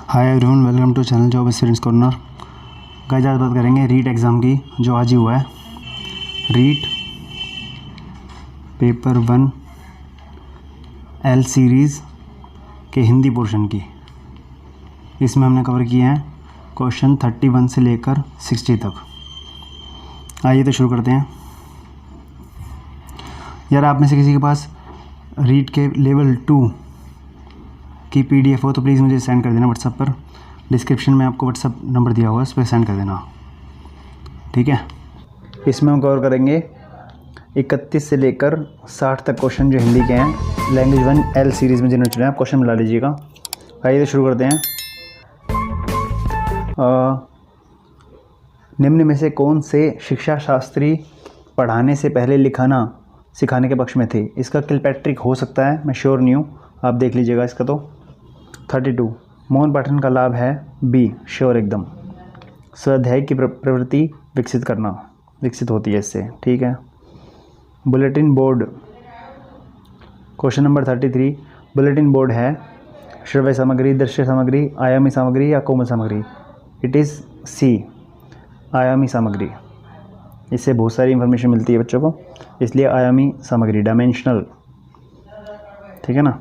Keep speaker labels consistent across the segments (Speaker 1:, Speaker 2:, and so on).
Speaker 1: Hi everyone, welcome to channel job students corner. Guys आज बात करेंगे रीट एग्ज़ाम की जो आज ही हुआ है। रीट पेपर 1 एल सीरीज़ के हिंदी पोर्शन की। इसमें हमने कवर किए हैं क्वेश्चन 31 से लेकर 60 तक। आइए तो शुरू करते हैं। यार आप में से किसी के पास रीट के लेवल 2 की PDF हो तो प्लीज़ मुझे सेंड कर देना व्हाट्सएप पर। डिस्क्रिप्शन में आपको व्हाट्सएप नंबर दिया हुआ है, उस पर सेंड कर देना, ठीक है। इसमें हम कवर करेंगे 31 से लेकर 60 तक क्वेश्चन जो हिंदी के हैं। लैंग्वेज 1 एल सीरीज़ में जिन्होंने चुना है आप क्वेश्चन मिला लीजिएगा। आइए तो शुरू करते हैं। निम्न में से कौन से शिक्षा शास्त्री पढ़ाने से पहले लिखाना सिखाने के पक्ष में थे? इसका किलपैट्रिक हो सकता है, मैं श्योर नहीं हूँ, आप देख लीजिएगा इसका। तो 32 मौन पाठन का लाभ है बी, श्योर एकदम। स्वाध्याय की प्रवृत्ति विकसित होती है इससे, ठीक है। Bulletin board, question number 33, bulletin board है श्रव्य सामग्री, दृश्य सामग्री, आयामी सामग्री या कोमल सामग्री? इट इज़ सी, आयामी सामग्री। इससे बहुत सारी इन्फॉर्मेशन मिलती है बच्चों को, इसलिए आयामी सामग्री, डायमेंशनल, ठीक है ना।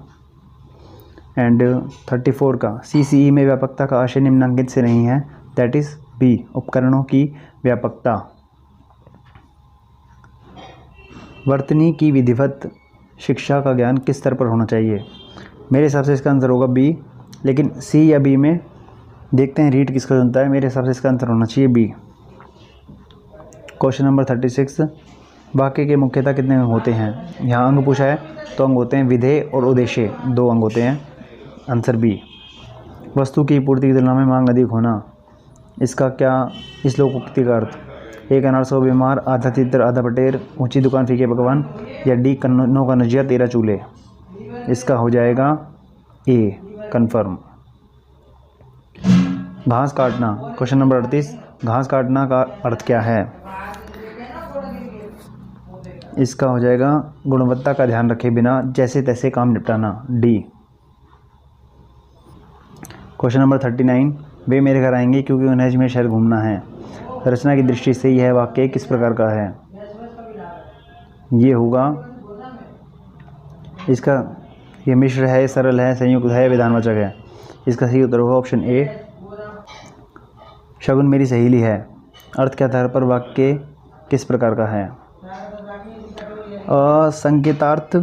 Speaker 1: एंड 34 का CCE में व्यापकता का आशय निम्नलिखित से नहीं है, दैट इज़ बी, उपकरणों की व्यापकता। वर्तनी की विधिवत शिक्षा का ज्ञान किस स्तर पर होना चाहिए? मेरे हिसाब से इसका आंसर होगा बी, लेकिन सी या बी में देखते हैं रीट किसका चुनता है। मेरे हिसाब से इसका आंसर होना चाहिए बी। क्वेश्चन नंबर 36, वाक्य के मुख्यतः कितने अंग होते हैं? यहाँ अंग पूछा है तो अंग होते हैं विधेय और उद्देश्य, 2 अंग होते हैं, आंसर बी। वस्तु की पूर्ति की तुलना में मांग अधिक होना, इसका क्या इस लोकोक्ति का अर्थ? 1 अनार 100 बीमार, आधा तितर आधा बटेर, ऊंची दुकान फीके पकवान, या डी कन्नों का नजिया 13 चूल्हे? इसका हो जाएगा ए, कन्फर्म। घास काटना, क्वेश्चन नंबर 38, घास काटना का अर्थ क्या है? इसका हो जाएगा गुणवत्ता का ध्यान रखे बिना जैसे तैसे काम निपटाना, डी। क्वेश्चन नंबर 39, वे मेरे घर आएंगे क्योंकि उन्हें अजमेर शहर घूमना है। रचना की दृष्टि से यह वाक्य किस प्रकार का है? ये होगा इसका, ये मिश्र है, सरल है, संयुक्त है, विधानवाचक है। इसका सही उत्तर होगा ऑप्शन ए, शगुन मेरी सहेली है। अर्थ के आधार पर वाक्य किस प्रकार का है? संकेतार्थ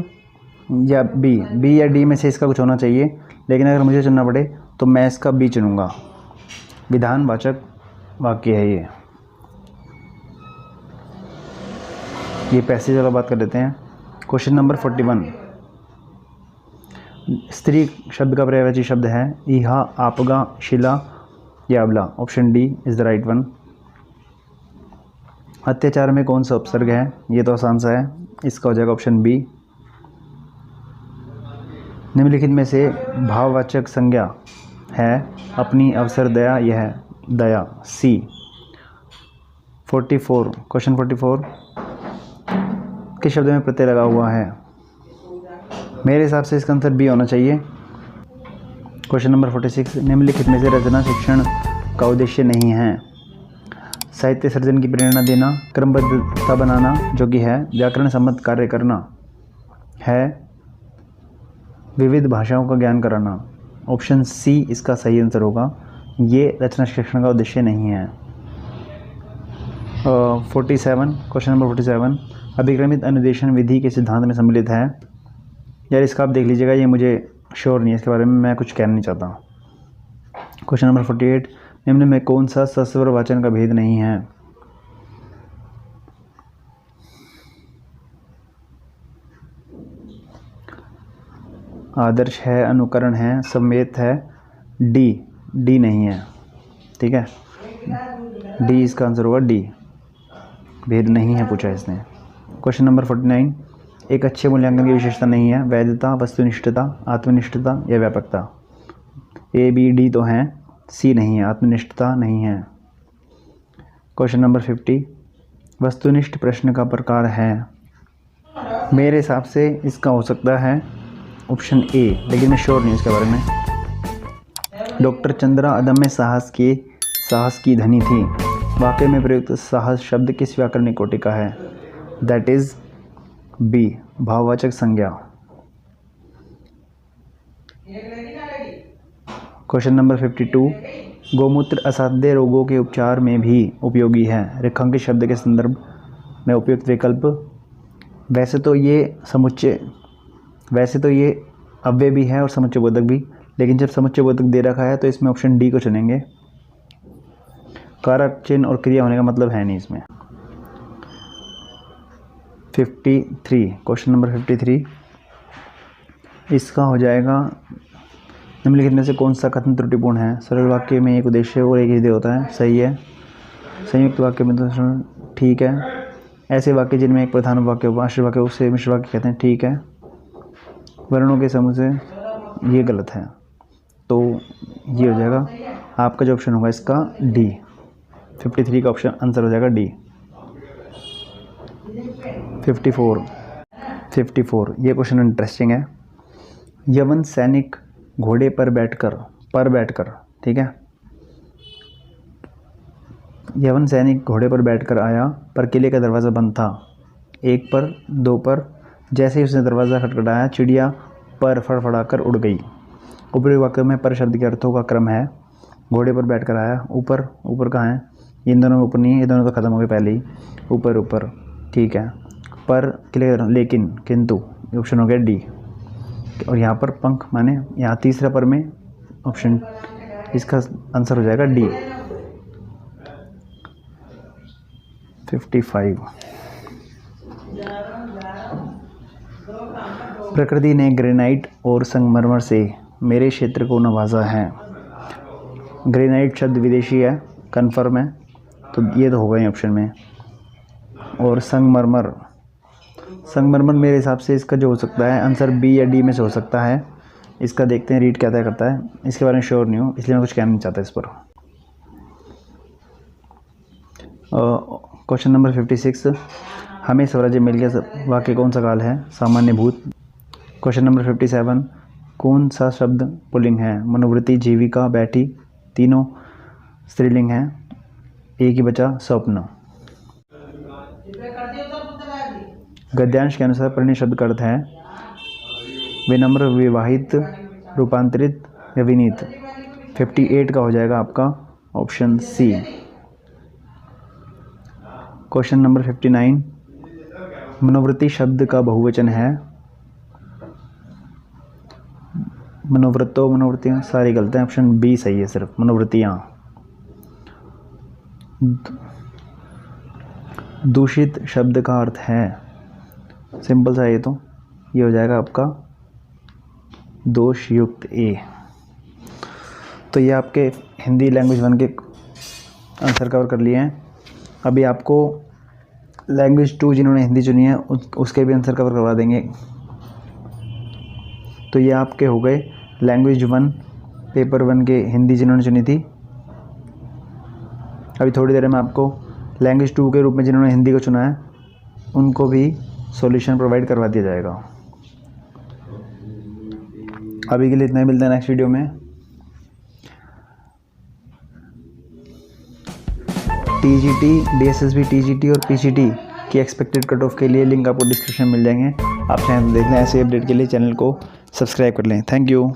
Speaker 1: या बी या डी में से इसका कुछ होना चाहिए, लेकिन अगर मुझे चुनना पड़े तो मैं इसका बी चुनूंगा, विधानवाचक वाक्य है ये पैसेज वाला बात कर लेते हैं। क्वेश्चन नंबर 41, स्त्री शब्द का पर्यायवाची शब्द है इहा, आपगा, शिला या अबला? Option D is the right one. अत्याचार में कौन सा उपसर्ग है? ये तो आसान सा है, इसका हो जाएगा ऑप्शन बी। निम्नलिखित में से भाववाचक संज्ञा है अपनी, अवसर, दया, यह दया, सी। 44, क्वेश्चन 44, किस शब्द में प्रत्यय लगा हुआ है? मेरे हिसाब से इसका आंसर बी होना चाहिए। क्वेश्चन नंबर 46, निम्नलिखित में से रचना शिक्षण का उद्देश्य नहीं है? साहित्य सर्जन की प्रेरणा देना, क्रमबद्धता बनाना जो कि है, व्याकरण सम्मत कार्य करना है, विविध भाषाओं का ज्ञान कराना। ऑप्शन सी इसका सही आंसर होगा, ये रचना शिक्षण का उद्देश्य नहीं है। 47, क्वेश्चन नंबर 47, अभिक्रमित अनुदेशन विधि के सिद्धांत में सम्मिलित है। यार इसका आप देख लीजिएगा, ये मुझे श्योर नहीं है, इसके बारे में मैं कुछ कहना नहीं चाहता। क्वेश्चन नंबर 48, निम्न में कौन सा सस्वर वाचन का भेद नहीं है? आदर्श है, अनुकरण है, समेत है, डी नहीं है, ठीक है। डी इसका आंसर होगा, डी, भेद नहीं है पूछा इसने। क्वेश्चन नंबर 49, एक अच्छे मूल्यांकन की विशेषता नहीं है, वैधता, वस्तुनिष्ठता, आत्मनिष्ठता या व्यापकता? ए बी डी तो हैं, सी नहीं है, आत्मनिष्ठता नहीं है। क्वेश्चन नंबर 50, वस्तुनिष्ठ प्रश्न का प्रकार है? मेरे हिसाब से इसका हो सकता है ऑप्शन ए, लेकिन मैं श्योर नहीं इसके बारे में। डॉक्टर चंद्रा अदम्य साहस की धनी थी। वाक्य में प्रयुक्त साहस शब्द किस व्याकरणिक कोटि का है? दैट इज बी, भाववाचक संज्ञा। क्वेश्चन नंबर 52, गोमूत्र असाध्य रोगों के उपचार में भी उपयोगी है। रेखांकित शब्द के संदर्भ में उपयुक्त विकल्प। वैसे तो ये अव्यय भी है और समुच्चय बोधक भी, लेकिन जब समुच्चय बोधक दे रखा है तो इसमें ऑप्शन डी को चुनेंगे। कारक चिन्ह और क्रिया होने का मतलब है नहीं इसमें। 53, क्वेश्चन नंबर 53, इसका हो जाएगा निम्नलिखित में से कौन सा कथन त्रुटिपूर्ण है? सरल वाक्य में एक उद्देश्य और एक हृदय होता है, सही है। संयुक्त वाक्य में तो ठीक है। ऐसे वाक्य जिनमें एक प्रधान वाक्य आश्रित वाक्य उसे मिश्र वाक्य कहते हैं, ठीक है। वर्णों के समूह से ये गलत है, तो ये हो जाएगा आपका जो ऑप्शन होगा इसका डी। 53 का ऑप्शन आंसर हो जाएगा डी। 54, ये क्वेश्चन इंटरेस्टिंग है। यवन सैनिक घोड़े पर बैठकर, ठीक है। यवन सैनिक घोड़े पर बैठकर आया, पर किले का दरवाज़ा बंद था। 1 पर, 2 पर, जैसे ही उसने दरवाज़ा खटखटाया, चिड़िया पर फड़फड़ाकर उड़ गई। ऊपरी वाक्य में पर शब्द के अर्थों का क्रम है। घोड़े पर बैठकर आया, ऊपर कहाँ है? इन दोनों में ऊपर नहीं है, ये दोनों तो खत्म हो गए पहले ही। ऊपर, ठीक है। पर किले, लेकिन, किंतु, ऑप्शन हो गया डी। और यहाँ पर पंख माने यहाँ तीसरा पर में ऑप्शन, इसका आंसर हो जाएगा डी। 55, प्रकृति ने ग्रेनाइट और संगमरमर से मेरे क्षेत्र को नवाजा है। ग्रेनाइट शब्द विदेशी है, कन्फर्म है, तो ये तो होगा ही ऑप्शन में। और संगमरमर मेरे हिसाब से इसका जो हो सकता है आंसर बी या डी में से हो सकता है। इसका देखते हैं रीड क्या तय करता है, इसके बारे में श्योर नहीं हूँ, इसलिए मैं कुछ कहना नहीं चाहता इस पर। क्वेश्चन नंबर 56, हमें स्वराज्य मिल गया वाक्य कौन सा काल है? सामान्य भूत। क्वेश्चन नंबर 57, कौन सा शब्द पुल्लिंग है? मनोवृत्ति, जीविका, बैठी, तीनों स्त्रीलिंग हैं, एक ही बचा स्वप्न। गद्यांश के अनुसार परिणय शब्द का अर्थ है विनम्र, विवाहित, रूपांतरित या विनीत। 58 का हो जाएगा आपका ऑप्शन सी। क्वेश्चन नंबर 59, मनोवृत्ति शब्द का बहुवचन है। मनोवृत्तियाँ सारी गलत हैं, ऑप्शन बी सही है सिर्फ, मनोवृत्तियाँ। दूषित शब्द का अर्थ है, सिंपल सा, ये हो जाएगा आपका दोष युक्त ए। तो ये आपके हिंदी लैंग्वेज 1 के आंसर कवर कर लिए हैं। अभी आपको लैंग्वेज 2 जिन्होंने हिंदी चुनी है उसके भी आंसर कवर करवा देंगे। तो ये आपके हो गए लैंग्वेज 1 पेपर 1 के हिंदी जिन्होंने चुनी थी। अभी थोड़ी देर में आपको लैंग्वेज 2 के रूप में जिन्होंने हिंदी को चुना है उनको भी सॉल्यूशन प्रोवाइड करवा दिया जाएगा। अभी के लिए इतना ही, मिलता है नेक्स्ट वीडियो में। टीजीटी, डीएसएसबी, टीजीटी और पीजीटी की एक्सपेक्टेड कट ऑफ के लिए लिंक आपको डिस्क्रिप्शन में मिल जाएंगे। आप चैनल देख लें, ऐसे अपडेट के लिए चैनल को सब्सक्राइब कर लें। Thank you.